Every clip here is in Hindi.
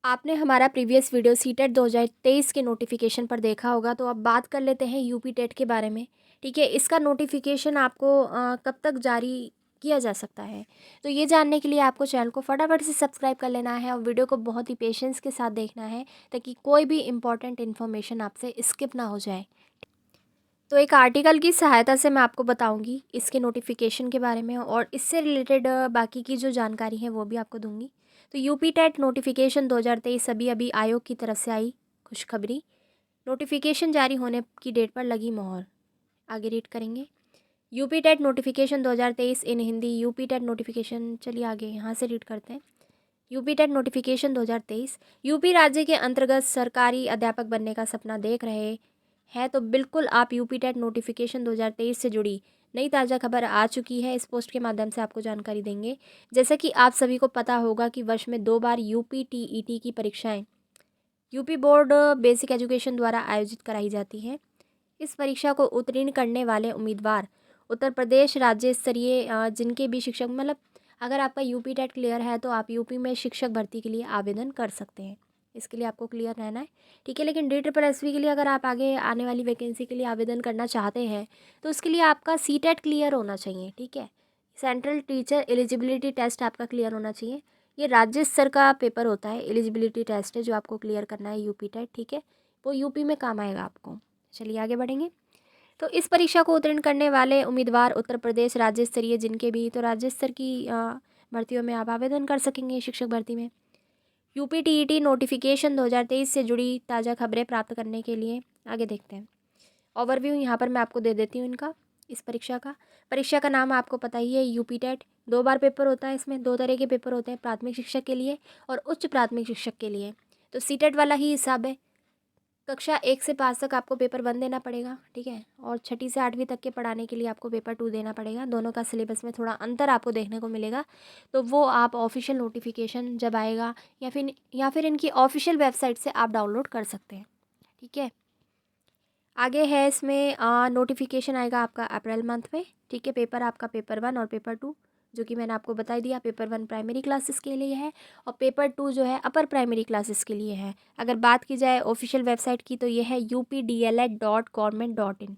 आपने हमारा प्रीवियस वीडियो सीटेट 2023 के नोटिफिकेशन पर देखा होगा, तो अब बात कर लेते हैं यूपी टेट के बारे में। ठीक है, इसका नोटिफिकेशन आपको कब तक जारी किया जा सकता है, तो ये जानने के लिए आपको चैनल को फटाफट से सब्सक्राइब कर लेना है और वीडियो को बहुत ही पेशेंस के साथ देखना है, ताकि कोई भी इंपॉर्टेंट इन्फॉर्मेशन आपसे स्किप ना हो जाए। तो एक आर्टिकल की सहायता से मैं आपको बताऊंगी इसके नोटिफिकेशन के बारे में, और इससे रिलेटेड बाकी की जो जानकारी है वो भी आपको दूंगी। तो यूपी टेट नोटिफिकेशन 2023 अभी अभी आयोग की तरफ से आई खुशखबरी। नोटिफिकेशन जारी होने की डेट पर लगी मोहर। आगे रीड करेंगे। यूपी टेट नोटिफिकेशन 2023 इन हिंदी। यूपी टेट नोटिफिकेशन, चलिए आगे यहाँ से रीड करते हैं। UP TET notification 2023। यूपी राज्य के अंतर्गत सरकारी अध्यापक बनने का सपना देख रहे हैं तो बिल्कुल आप यूपी टेट नोटिफिकेशन 2023 से जुड़ी नई ताज़ा खबर आ चुकी है। इस पोस्ट के माध्यम से आपको जानकारी देंगे। जैसा कि आप सभी को पता होगा कि वर्ष में 2 बार यूपी टीईटी की परीक्षाएं यूपी बोर्ड बेसिक एजुकेशन द्वारा आयोजित कराई जाती हैं। इस परीक्षा को उत्तीर्ण करने वाले उम्मीदवार उत्तर प्रदेश राज्य स्तरीय जिनके भी शिक्षक, मतलब अगर आपका यूपी टेट क्लियर है तो आप यूपी में शिक्षक भर्ती के लिए आवेदन कर सकते हैं। इसके लिए आपको क्लियर रहना है। ठीक है, लेकिन DSSB के लिए अगर आप आगे आने वाली वैकेंसी के लिए आवेदन करना चाहते हैं तो उसके लिए आपका CTET क्लियर होना चाहिए। ठीक है, सेंट्रल टीचर एलिजिबिलिटी टेस्ट आपका क्लियर होना चाहिए। ये राज्य स्तर का पेपर होता है, एलिजिबिलिटी टेस्ट है जो आपको क्लियर करना है यूपी टेट। ठीक है, वो यूपी में काम आएगा आपको। चलिए आगे बढ़ेंगे। तो इस परीक्षा को उत्तीर्ण करने वाले उम्मीदवार उत्तर प्रदेश राज्य स्तरीय जिनके भी, तो राज्य स्तर की भर्तियों में आप आवेदन कर सकेंगे शिक्षक भर्ती में। यूपी टीईटी नोटिफिकेशन 2023 से जुड़ी ताज़ा खबरें प्राप्त करने के लिए आगे देखते हैं। ओवरव्यू यहाँ पर मैं आपको दे देती हूँ इनका, इस परीक्षा का नाम आपको पता ही है, यूपी टेट। 2 बार पेपर होता है, इसमें 2 तरह के पेपर होते हैं, प्राथमिक शिक्षक के लिए और उच्च प्राथमिक शिक्षक के लिए। तो सीटेट वाला ही हिसाब है। कक्षा 1 से 5 तक आपको पेपर 1 देना पड़ेगा। ठीक है, और 6ठी से 8वीं तक के पढ़ाने के लिए आपको पेपर 2 देना पड़ेगा। दोनों का सिलेबस में थोड़ा अंतर आपको देखने को मिलेगा, तो वो आप ऑफिशियल नोटिफिकेशन जब आएगा या फिर इनकी ऑफिशियल वेबसाइट से आप डाउनलोड कर सकते हैं। ठीक है, आगे है इसमें नोटिफिकेशन आएगा आपका अप्रैल मंथ में। ठीक है, पेपर आपका पेपर 1 और पेपर 2, जो कि मैंने आपको बता दिया। पेपर 1 प्राइमरी क्लासेस के लिए है और पेपर 2 जो है अपर प्राइमरी क्लासेस के लिए है। अगर बात की जाए ऑफिशियल वेबसाइट की तो ये है updled.government.in।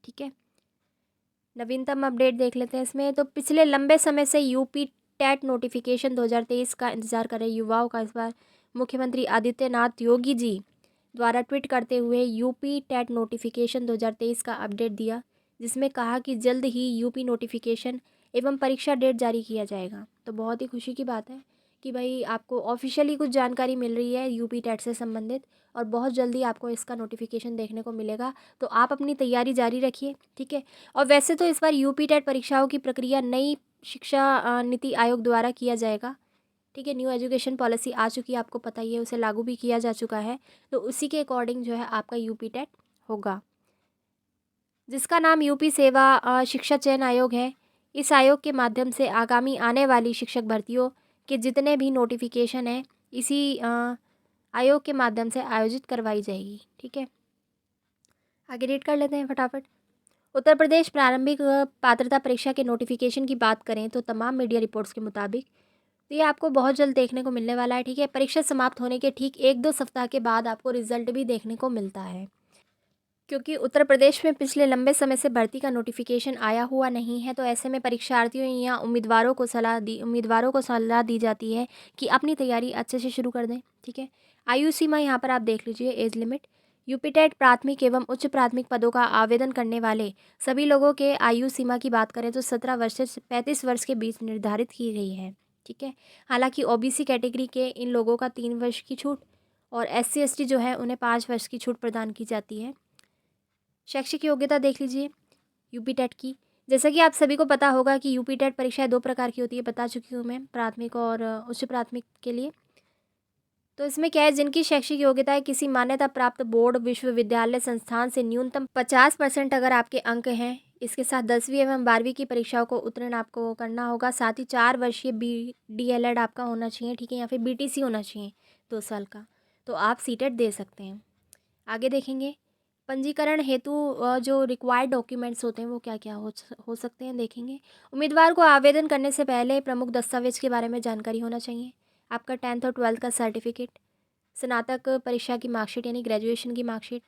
ठीक है, नवीनतम अपडेट देख लेते हैं इसमें। तो पिछले लंबे समय से यूपी टेट नोटिफिकेशन 2023 का इंतजार कर रहे युवाओं का इस बार मुख्यमंत्री आदित्यनाथ योगी जी द्वारा ट्वीट करते हुए यूपी टेट नोटिफिकेशन 2023 का अपडेट दिया, जिसमें कहा कि जल्द ही यूपी नोटिफिकेशन एवं परीक्षा डेट जारी किया जाएगा। तो बहुत ही खुशी की बात है कि भाई आपको ऑफिशियली कुछ जानकारी मिल रही है यूपी टेट से संबंधित, और बहुत जल्दी आपको इसका नोटिफिकेशन देखने को मिलेगा। तो आप अपनी तैयारी जारी रखिए। ठीक है, और वैसे तो इस बार यूपी टेट परीक्षाओं की प्रक्रिया नई शिक्षा नीति आयोग द्वारा किया जाएगा। ठीक है, न्यू एजुकेशन पॉलिसी आ चुकी है, आपको पता ही है, उसे लागू भी किया जा चुका है। तो उसी के अकॉर्डिंग जो है आपका यूपी टेट होगा, जिसका नाम यूपी सेवा शिक्षा चयन आयोग है। इस आयोग के माध्यम से आगामी आने वाली शिक्षक भर्तियों के जितने भी नोटिफिकेशन हैं इसी आयोग के माध्यम से आयोजित करवाई जाएगी। ठीक है, आगे रीड कर लेते हैं फटाफट। उत्तर प्रदेश प्रारंभिक पात्रता परीक्षा के नोटिफिकेशन की बात करें तो तमाम मीडिया रिपोर्ट्स के मुताबिक तो ये आपको बहुत जल्द देखने को मिलने वाला है। ठीक है, परीक्षा समाप्त होने के ठीक 1-2 सप्ताह के बाद आपको रिजल्ट भी देखने को मिलता है, क्योंकि उत्तर प्रदेश में पिछले लंबे समय से भर्ती का नोटिफिकेशन आया हुआ नहीं है। तो ऐसे में परीक्षार्थियों या उम्मीदवारों को सलाह दी जाती है कि अपनी तैयारी अच्छे से शुरू कर दें। ठीक है, आयु सीमा यहाँ पर आप देख लीजिए, एज लिमिट। यूपीटेट प्राथमिक एवं उच्च प्राथमिक पदों का आवेदन करने वाले सभी लोगों के आयु सीमा की बात करें तो 17 वर्ष से 35 वर्ष के बीच निर्धारित की गई है। ठीक है, हालांकि ओबीसी कैटेगरी के इन लोगों का 3 वर्ष की छूट और SC ST जो है उन्हें 5 वर्ष की छूट प्रदान की जाती है। शैक्षिक योग्यता देख लीजिए यूपी टेट की। जैसा कि आप सभी को पता होगा कि यूपी टेट परीक्षाएं 2 प्रकार की होती है, बता चुकी हूँ मैं, प्राथमिक और उच्च प्राथमिक के लिए। तो इसमें क्या है, जिनकी शैक्षिक योग्यता है किसी मान्यता प्राप्त बोर्ड विश्वविद्यालय संस्थान से न्यूनतम 50% अगर आपके अंक हैं, इसके साथ 10वीं एवं 12वीं की परीक्षाओं को उत्तीर्ण आपको करना होगा। साथ ही 4 वर्षीय DLED आपका होना चाहिए। ठीक है, या फिर BTC होना चाहिए 2 साल का, तो आप सीटेट दे सकते हैं। आगे देखेंगे पंजीकरण हेतु जो रिक्वायर्ड डॉक्यूमेंट्स होते हैं वो क्या क्या हो सकते हैं, देखेंगे। उम्मीदवार को आवेदन करने से पहले प्रमुख दस्तावेज के बारे में जानकारी होना चाहिए। आपका 10th और 12th का सर्टिफिकेट, स्नातक परीक्षा की मार्कशीट यानी ग्रेजुएशन की मार्कशीट,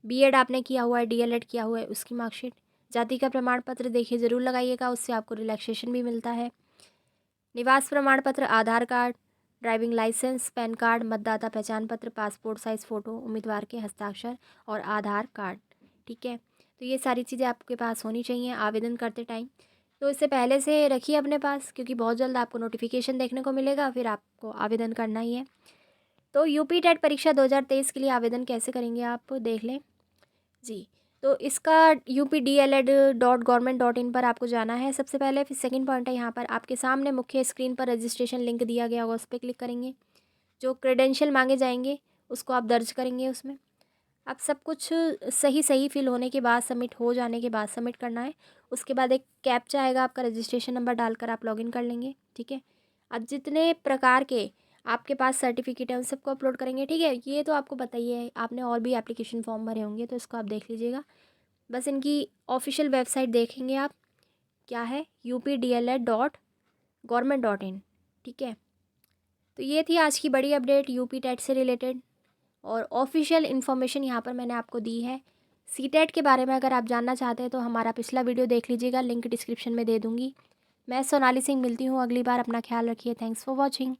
बीएड आपने किया हुआ है, डीएलएड किया हुआ है उसकी मार्कशीट, जाति का प्रमाण पत्र देखिए ज़रूर लगाइएगा, उससे आपको रिलैक्सेशन भी मिलता है। निवास प्रमाण पत्र, Aadhaar card, driving licence, PAN card, मतदाता पहचान पत्र, पासपोर्ट साइज़ फ़ोटो, उम्मीदवार के हस्ताक्षर और आधार कार्ड। ठीक है, तो ये सारी चीज़ें आपके पास होनी चाहिए आवेदन करते टाइम। तो इससे पहले से रखिए अपने पास, क्योंकि बहुत जल्द आपको नोटिफिकेशन देखने को मिलेगा, फिर आपको आवेदन करना ही है। तो यूपी टेट परीक्षा 2023 के लिए आवेदन कैसे करेंगे आप देख लें जी। तो इसका updled.government.in पर आपको जाना है सबसे पहले। फिर सेकंड पॉइंट है, यहाँ पर आपके सामने मुख्य स्क्रीन पर रजिस्ट्रेशन लिंक दिया गया होगा, उस पर क्लिक करेंगे। जो क्रेडेंशियल मांगे जाएंगे उसको आप दर्ज करेंगे उसमें। अब सब कुछ सही सही फिल होने के बाद, सबमिट हो जाने के बाद सबमिट करना है। उसके बाद एक कैप्चा आएगा, आपका रजिस्ट्रेशन नंबर डालकर आप लॉगिन कर लेंगे। ठीक है, अब जितने प्रकार के आपके पास सर्टिफिकेट है उन सबको अपलोड करेंगे। ठीक है, ये तो आपको बताइए है, आपने और भी एप्लीकेशन फॉर्म भरे होंगे तो इसको आप देख लीजिएगा। बस इनकी ऑफिशियल वेबसाइट देखेंगे आप, क्या है, updled.government.in। ठीक है, तो ये थी आज की बड़ी अपडेट यूपी टेट से रिलेटेड, और ऑफिशियल इन्फॉर्मेशन यहाँ पर मैंने आपको दी है। सी टेट के बारे में अगर आप जानना चाहते हैं तो हमारा पिछला वीडियो देख लीजिएगा, लिंक डिस्क्रिप्शन में दे दूँगी। मैं सोनाली सिंह मिलती हूँ अगली बार, अपना ख्याल रखिए। Thanks for watching.